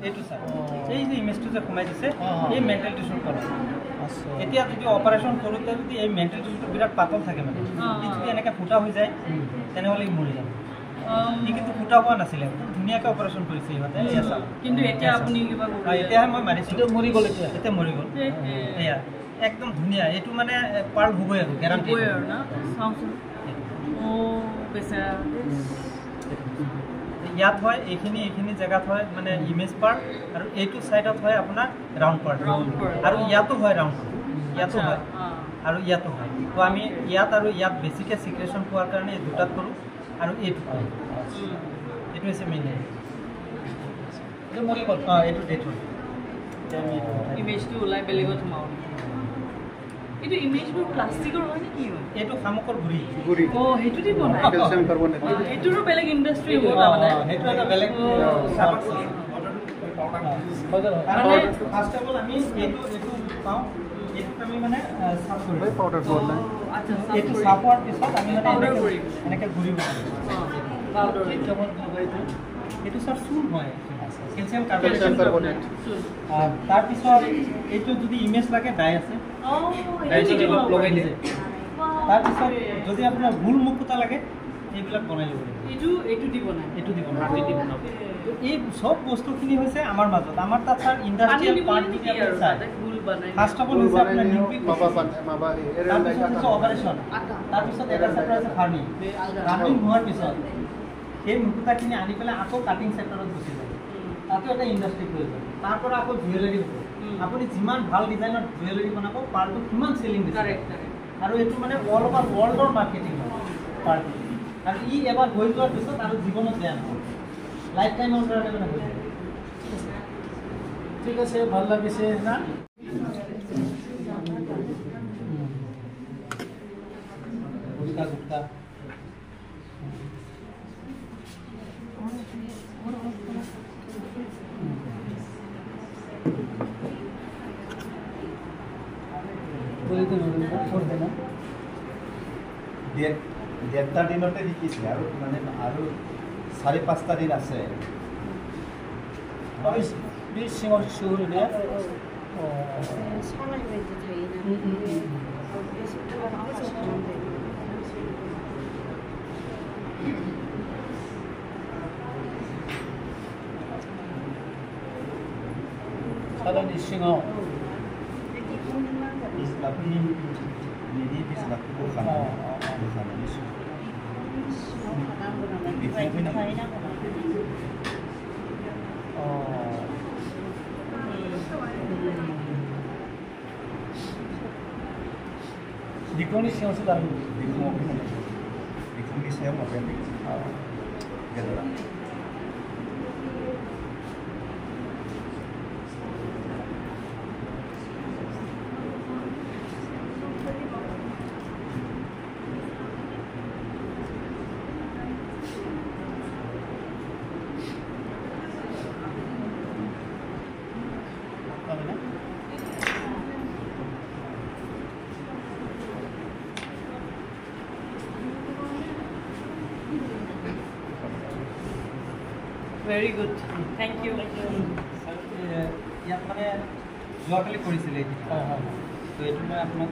এইটো স্যাৰ এই যে ইমেজটো যে কমাই দিছে এই মেন্টাল টিস্যুৰ পৰা এতিয়া যদি অপাৰেশ্যন কৰোঁতে যদি এই মেন্টাল টিস্যুটো বিৰাট পাতল থাকে মানে যদি এনেকৈ ফুটা হৈ যায় তেনেহ'লে মৰি যাব কিন্তু ফুটা হোৱা নাছিলে ধুনীয়াকৈ অপাৰেশ্যন কৰিছে ইহঁতে কিন্তু এতিয়া আপুনি কিবা এতিয়াহে মই মাৰিছিলোঁ মৰি গ'ল এতিয়া মৰি গ'ল এয়া একদম ধুনীয়া এইটো মানে পাৰ্ল হ'বই আৰু গেৰাণ্টি আৰু না চাওঁচোন বেচেৰা ইয়াত হয় এইখিনি জেগাত হয় মানে ইমেজ পাৰ্ট আৰু এইটো সাইডত হয় আপোনাৰ ৰাউণ্ড পাৰ্ট আৰু ইয়াতো হয় ৰাউণ্ড ইয়াতো হয় আৰু ইয়াতো হয় তো আমি ইয়াত আৰু ইয়াত বেছিকৈ সিক্ৰেশ্যন পোৱাৰ কাৰণে এই দুটাত কৰোঁ আৰু এইটো হৈছে মেইন এইটো মৰি গ'ল এইটো ডেট হ'ল ইমেজটো ওলাই বেলেগত সোমাওঁ এইটো ইমেজবোৰ প্লাষ্টিকৰ হয় নে কি হয় এইটো শামুকৰ গুৰি সেইটো দি বনাই এইটোৰো বেলেগ ইণ্ডাষ্ট্ৰি হ'ব তাৰমানে সেইটো এটা বেলেগ ফাৰ্ষ্ট অফ অল আমি এইটো পাওঁ এইটোক আমি মানে চাফ কৰিব পাউডাৰ বনাই এইটো চাফ হোৱাৰ পিছত আমি মানে এনেকৈ গুৰি বনাওঁ পাউডাৰ এইটো স্যাৰ চূণ হয় কেলছিয়াম কাৰ্বনেট তাৰপিছত এইটো যদি ইমেজ লাগে ডাই আছে লগাই দিছে তাৰপিছত যদি আপোনাৰ গোল মুকুতা লাগে এইবিলাক বনাই ল'ব এইটো দি বনাই এই চব বস্তুখিনি হৈছে আমাৰ মাজত আমাৰ তাত sir industrial part first of all হৈছে আপোনাৰ নিউক্লিক তাৰপিছত অপাৰেশ্যন তাৰপিছত এটা চেপ্টাৰ আছে ফাৰ্মিং হোৱাৰ পিছত সেই মুকুতাখিনি আনি পেলাই আকৌ কাটিং চেক্টৰত গুচি যায় তাতো এটা ইণ্ডাষ্ট্ৰি প্ৰয়োজন তাৰ পৰা আকৌ জুৱেলাৰী হ'ব আপুনি যিমান ভাল ডিজাইনৰ জুৱেলাৰী বনাব পাৰ্টটো কিমান চেলিং দিছে আৰু এইটো মানে অল অভাৰ ৱৰ্ল্ডৰ মাৰ্কেটিং হয় পাৰ্টটো আৰু ই এবাৰ হৈ যোৱাৰ পিছত আৰু জীৱনত বেয়া নহয় লাইফ টাইমৰ কাৰণে মানে হৈ যায় ঠিক আছে ভাল লাগিছে না গুটকা দেড়টা দিনতে শিকিছে আৰু মানে আৰু 4-5টা দিন আছে Dikoni siang sedang dikoni siang apa yang gitu lah Very good. Thank you. ইয়াত মানে যোৱাকালি কৰিছিলে তো এইটো মই আপোনাক